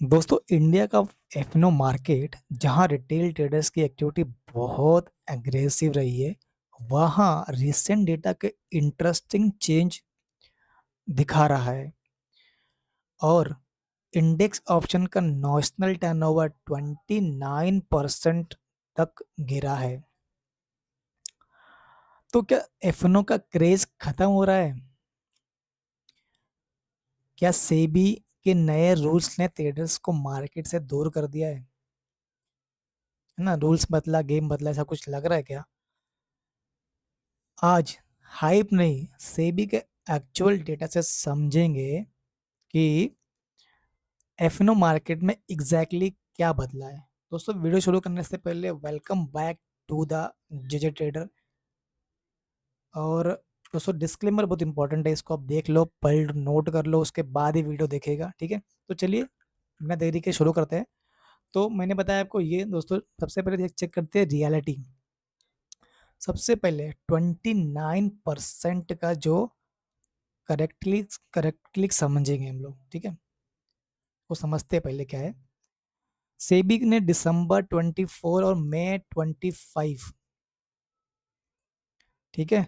दोस्तों इंडिया का एफनो मार्केट जहां रिटेल ट्रेडर्स की एक्टिविटी बहुत एग्रेसिव रही है, वहां रिसेंट डेटा के इंटरेस्टिंग चेंज दिखा रहा है। और इंडेक्स ऑप्शन का नॉशनल टर्नओवर 29% तक गिरा है। तो क्या एफनो का क्रेज खत्म हो रहा है? क्या सेबी के नए रूल्स ने ट्रेडर्स को मार्केट से दूर कर दिया है ना? रूल्स बदला, गेम बदला, ऐसा कुछ लग रहा है क्या? आज हाइप नहीं, सेबी के एक्चुअल डेटा से समझेंगे कि एफनो मार्केट में एग्जैक्टली क्या बदला है। दोस्तों वीडियो शुरू करने से पहले welcome back to the JJ trader. और दोस्तों डिस्क्लेमर बहुत इंपॉर्टेंट है, इसको आप देख लो, पढ़ नोट कर लो, उसके बाद ही वीडियो देखेगा, ठीक है? तो चलिए बिना देरी के शुरू करते हैं। तो मैंने बताया आपको ये दोस्तों, सबसे पहले चेक करते हैं रियलिटी। सबसे पहले 29% का जो करेक्टली करेक्टली समझेंगे हम लोग, ठीक है? वो समझते हैं पहले क्या है। सेबी ने दिसंबर 24 और मई 25, ठीक है,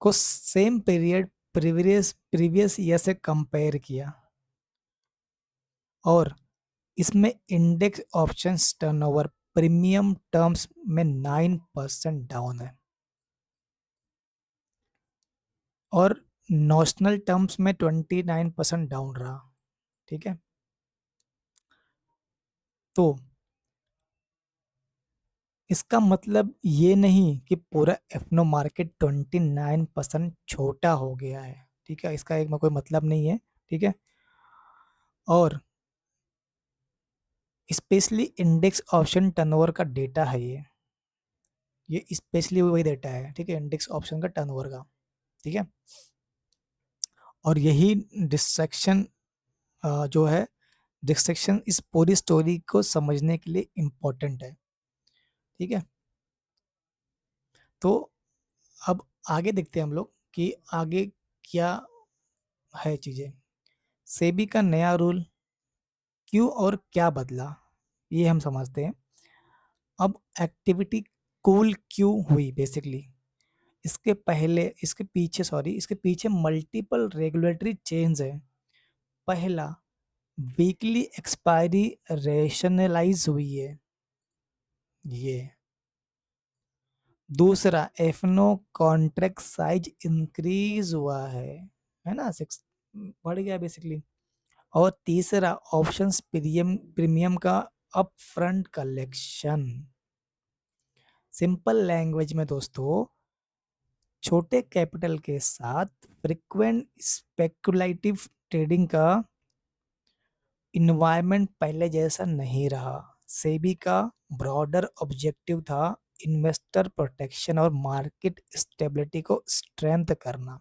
को same period previous previous year से कंपेयर किया। और इसमें index options turnover premium terms में 9% डाउन है, और नॉशनल टर्म्स में 29% डाउन रहा, ठीक है? तो इसका मतलब ये नहीं कि पूरा एफनो मार्केट 29% छोटा हो गया है, ठीक है? इसका एक कोई मतलब नहीं है, ठीक है? और स्पेशली इंडेक्स ऑप्शन टर्नओवर का डेटा है ये स्पेशली वही डेटा है, ठीक है? इंडेक्स ऑप्शन का टर्नओवर का, ठीक है? और यही डिस्ट्रैक्शन जो है, डिस्ट्रैक्शन इस पूरी स्टोरी को समझने के लिए इम्पोर्टेंट है, ठीक है? तो अब आगे देखते हैं हम लोग कि आगे क्या है चीजें। सेबी का नया रूल क्यों और क्या बदला, ये हम समझते हैं। अब एक्टिविटी कूल क्यों हुई बेसिकली, इसके पीछे मल्टीपल रेगुलेटरी चेंज है। पहला, वीकली एक्सपायरी रेशनलाइज हुई है ये। दूसरा, एफनो कॉन्ट्रैक्ट साइज इंक्रीज हुआ है ना, सिक्स बढ़ गया बेसिकली। और तीसरा, ऑप्शंस प्रीमियम प्रीमियम का up front collection. Simple language में दोस्तों, छोटे कैपिटल के साथ फ्रिक्वेंट स्पेकुलेटिव ट्रेडिंग का इन्वायरमेंट पहले जैसा नहीं रहा। सेबी का ब्रॉडर ऑब्जेक्टिव था इन्वेस्टर प्रोटेक्शन और मार्केट स्टेबिलिटी को स्ट्रेंथ करना।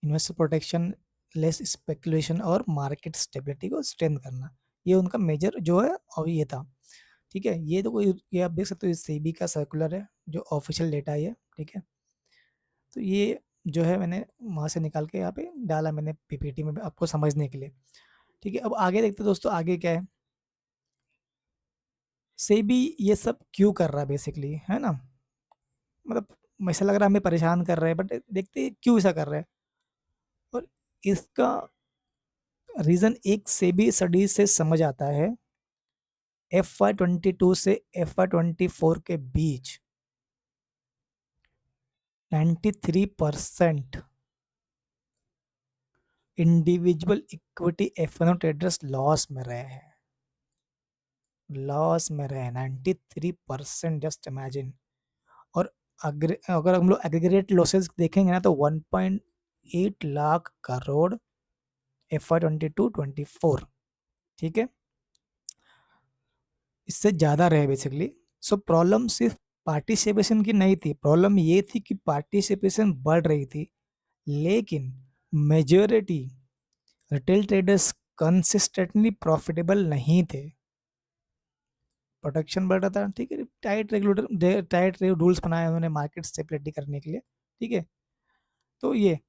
इन्वेस्टर प्रोटेक्शन, लेस स्पेकुलेशन और मार्केट स्टेबिलिटी को स्ट्रेंथ करना, ये उनका मेजर जो है और ये था, ठीक है? ये तो कोई, ये आप देख सकते हो, सेबी का सर्कुलर है जो ऑफिशियल डेटा है, ठीक है? तो ये जो है मैंने वहाँ से निकाल के यहाँ पे डाला मैंने पीपीटी में आपको समझने के लिए, ठीक है? अब आगे देखते हैं दोस्तों, आगे क्या है। सेबी ये सब क्यों कर रहा है बेसिकली, है ना? मतलब ऐसा लग रहा है हमें परेशान कर रहे हैं, बट देखते हैं क्यों ऐसा कर रहे हैं। और इसका रीजन एक सेबी स्टडी से समझ आता है। FY 22 से FY 24 के बीच 93% individual equity FNO traders loss में रहे हैं। लॉस में रहे 93%, जस्ट इमेजिन। और अगर हम लोग एग्रीगेट लॉसेस देखेंगे ना, तो 1.8 लाख करोड़ FY 22-24, ठीक है? इससे ज्यादा रहे बेसिकली। सो प्रॉब्लम सिर्फ पार्टिसिपेशन की नहीं थी, प्रॉब्लम ये थी कि पार्टिसिपेशन बढ़ रही थी, लेकिन majority retail traders consistently profitable नहीं थे। प्रोडक्शन बढ़ रहा था, ठीक है, टाइट रूल्स बनाए उन्होंने मार्केट स्टेबिलिटी करने के लिए, ठीक है? तो ये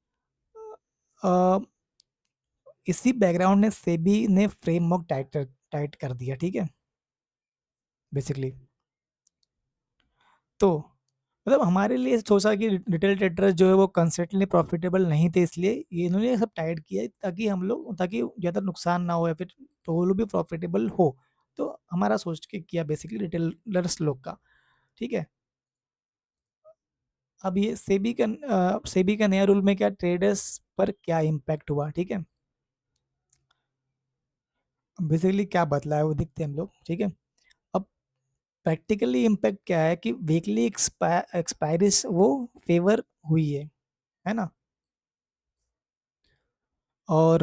इसी बैकग्राउंड ने सेबी ने फ्रेमवर्क टाइट टाइट कर दिया, ठीक है, बेसिकली। तो मतलब हमारे लिए सोचा कि रिटेल ट्रेडर्स जो है वो कंसिस्टेंटली प्रॉफिटेबल नहीं थे, इसलिए ये इन्होंने ये सब टाइट किया है, ताकि हम लोग, ताकि ज़्यादा नुकसान ना हो, या फिर तो वो लोग भी प्रॉफिटेबल हो। तो हमारा सोच के किया बेसिकली रिटेलर्स लोग का, ठीक है। अब ये सेबी का नया रूल में क्या ट्रेडर्स पर क्या इम्पैक्ट हुआ, ठीक है। बेसिकली क्या बदला है वो दिखते हैं हम लोग, ठीक है। अब प्रैक्टिकली इम्पैक्ट क्या है कि वीकली एक्सपायरीज वो फेवर हुई है ना। और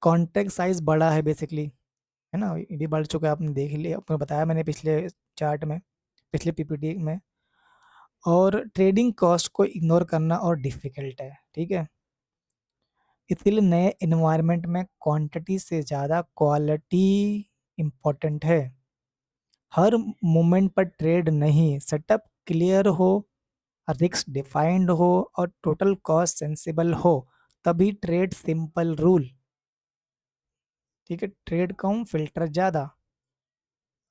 कॉन्ट्रैक्ट साइज बड़ा है बेसिकली, है ना, ये भी बढ़ चुका है, आपने देख लिया, आपने बताया मैंने पिछले चार्ट में, पिछले पीपीटी में। और ट्रेडिंग कॉस्ट को इग्नोर करना और डिफिकल्ट है, ठीक है। इसलिए नए इन्वायरमेंट में क्वांटिटी से ज़्यादा क्वालिटी इम्पोर्टेंट है। हर मोमेंट पर ट्रेड नहीं, सेटअप क्लियर हो, रिस्क डिफाइंड हो, और टोटल कॉस्ट सेंसिबल हो, तभी ट्रेड। सिंपल रूल, ठीक है। ट्रेड कम, फिल्टर ज़्यादा।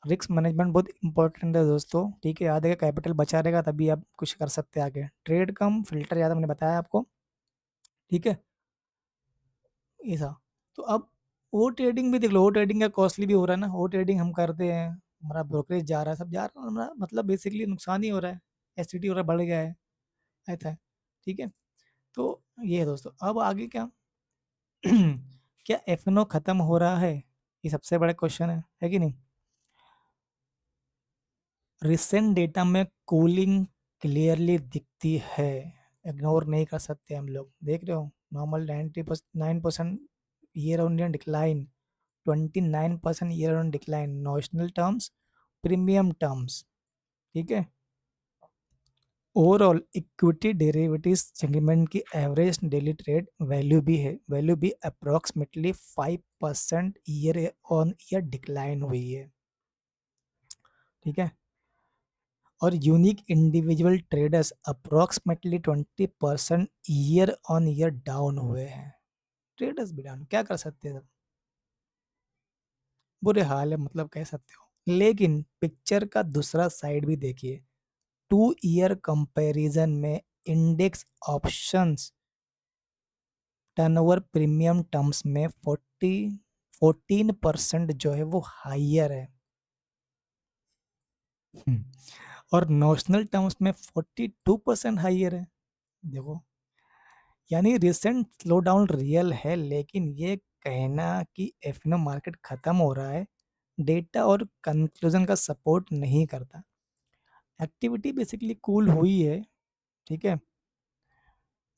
रिस्क मैनेजमेंट बहुत इंपॉर्टेंट है दोस्तों, ठीक है। आधे का कैपिटल बचा रहेगा तभी आप कुछ कर सकते हैं आगे। ट्रेड कम, फिल्टर ज़्यादा, मैंने बताया आपको, ठीक है। ऐसा। तो अब वो ट्रेडिंग भी देख लो, वो ट्रेडिंग का कॉस्टली भी हो रहा है ना, वो ट्रेडिंग हम करते हैं, हमारा ब्रोकरेज जा रहा है, सब जा रहा है, हमारा मतलब बेसिकली नुकसान ही हो रहा है, एसटीटी हो रहा है, बढ़ गया है, ऐसा है, ठीक है। तो ये है दोस्तों, अब आगे क्या क्या एफएनओ खत्म हो रहा है, ये सबसे बड़ा क्वेश्चन है कि नहीं। रिसेंट डेटा में कूलिंग क्लियरली दिखती है, इग्नोर नहीं कर सकते हम लोग, देख रहे हो। Normal 99% year on year decline, 29% year on decline, notional terms, premium terms, ठीक है। ओवरऑल इक्विटी डेरिवेटिव्स सेगमेंट की एवरेज डेली ट्रेड वैल्यू भी approximately 5% year on year decline हुई है, ठीक है। और unique individual traders approximately 20% year on year down हुए हैं। ट्रेडर्स भी डाउन, क्या कर सकते हैं, बुरे हाल है, मतलब कह सकते हो। लेकिन पिक्चर का दूसरा साइड भी देखिए, 2 ईयर कंपैरिजन में index options turnover premium terms में 14% जो है वो हाइयर है। हम्म, और नॉशनल टर्म्स में 42% हाइयर है, देखो। यानी रिसेंट स्लो डाउन रियल है, लेकिन ये कहना कि एफनो मार्केट खत्म हो रहा है, डेटा और कंक्लूजन का सपोर्ट नहीं करता। एक्टिविटी बेसिकली कूल हुई है, ठीक है,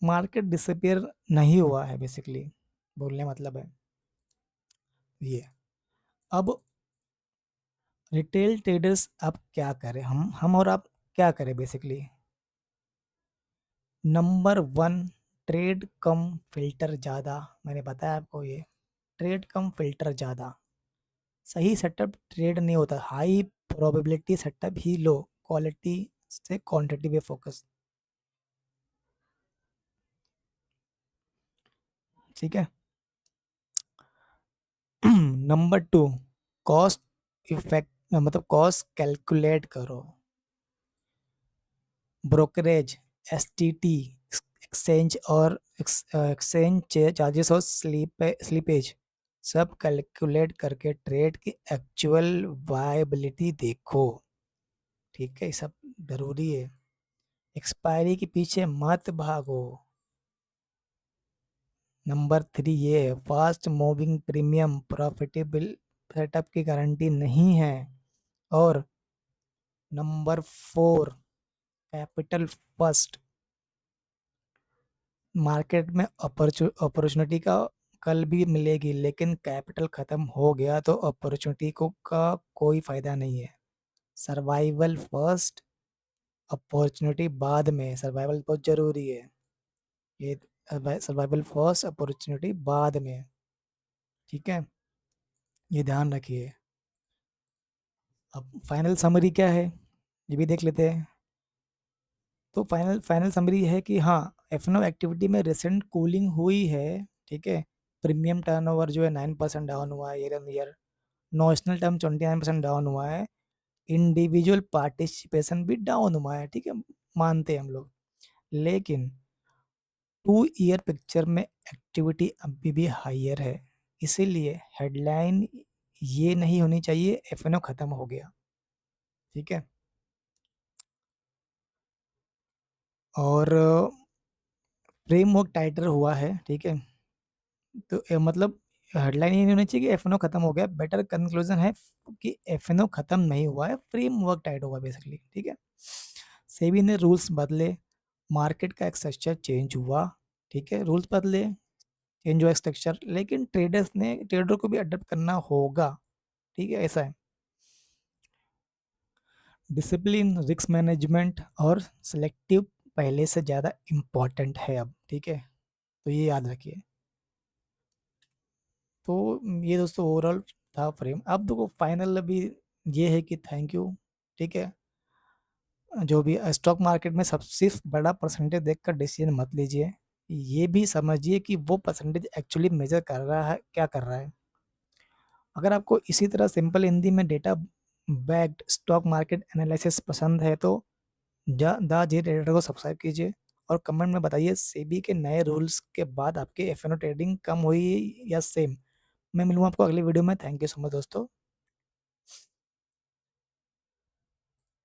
मार्केट डिसअपियर नहीं हुआ है, बेसिकली बोलने मतलब है ये। अब रिटेल ट्रेडर्स अब क्या करें, हम और आप क्या करें बेसिकली। नंबर वन, ट्रेड कम, फिल्टर ज़्यादा। मैंने बताया आपको ये, ट्रेड कम, फिल्टर ज़्यादा। सही सेटअप ट्रेड नहीं होता, हाई प्रोबेबिलिटी सेटअप ही लो, क्वालिटी से क्वांटिटी पे फोकस, ठीक है। नंबर टू, कॉस्ट इफेक्ट, मतलब कॉस्ट कैलकुलेट करो। ब्रोकरेज, एसटीटी, एक्सचेंज और एक्सचेंज चार्जेस और स्लीपेज, सब कैलकुलेट करके ट्रेड की एक्चुअल वायबिलिटी देखो, ठीक है, ये सब जरूरी है। एक्सपायरी के पीछे मत भागो। नंबर थ्री, ये fast moving premium profitable setup की गारंटी नहीं है। और number four, capital first, market में अपॉर्चुनिटी का कल भी मिलेगी, लेकिन कैपिटल खत्म हो गया तो अपॉर्चुनिटी को का कोई फायदा नहीं है। सर्वाइवल फर्स्ट, अपॉर्चुनिटी बाद में, सर्वाइवल बहुत जरूरी है ये। सर्वाइवल फर्स्ट, अपॉर्चुनिटी बाद में, ठीक है, ये ध्यान रखिए। अब फाइनल समरी क्या है, ये भी देख लेते हैं। तो फाइनल फाइनल समरी है कि हाँ, एफएनओ एक्टिविटी में रिसेंट कूलिंग हुई है, ठीक है। प्रीमियम टर्नओवर जो है 9% डाउन हुआ है year on year, notional term 29% down हुआ है, इंडिविजुअल पार्टिसिपेशन भी डाउन हुआ है, ठीक है, मानते हैं हम लोग। लेकिन 2 ईयर पिक्चर में एक्टिविटी अभी भी हाइयर है, इसीलिए हेडलाइन ये नहीं होनी चाहिए एफएनओ खत्म हो गया, ठीक है। और फ्रेमवर्क टाइटर हुआ है, ठीक है। तो मतलब हेडलाइन ये नहीं होनी चाहिए कि एफएनओ खत्म हो गया, बेटर कंक्लूजन है कि एफएनओ खत्म नहीं हुआ है, फ्रेमवर्क टाइट हुआ बेसिकली, ठीक है। सेबी ने रूल्स बदले, मार्केट का एक स्ट्रक्चर चेंज हुआ, ठीक है, रूल्स बदले, चेंज हुआ स्ट्रक्चर, लेकिन ट्रेडर को भी अडेप्ट करना होगा, ठीक है, ऐसा है। डिसिप्लिन, रिस्क मैनेजमेंट और सिलेक्टिव पहले से ज़्यादा इम्पॉर्टेंट है अब, ठीक है, तो ये याद रखिए। तो ये दोस्तों ओवरऑल था फ्रेम। अब देखो फाइनल अभी ये है कि थैंक यू, ठीक है। जो भी स्टॉक मार्केट में सबसे बड़ा परसेंटेज देखकर डिसीजन मत लीजिए, ये भी समझिए कि वो परसेंटेज एक्चुअली मेजर कर रहा है, क्या कर रहा है। अगर आपको इसी तरह सिंपल हिंदी में data backed stock market analysis पसंद है तो द जे ट्रेडर को सब्सक्राइब कीजिए और कमेंट में बताइए सेबी के नए रूल्स के बाद आपके एफएनओ ट्रेडिंग कम हुई या सेम। मैं मिलूंगा आपको अगली वीडियो में। थैंक यू सो मच दोस्तों।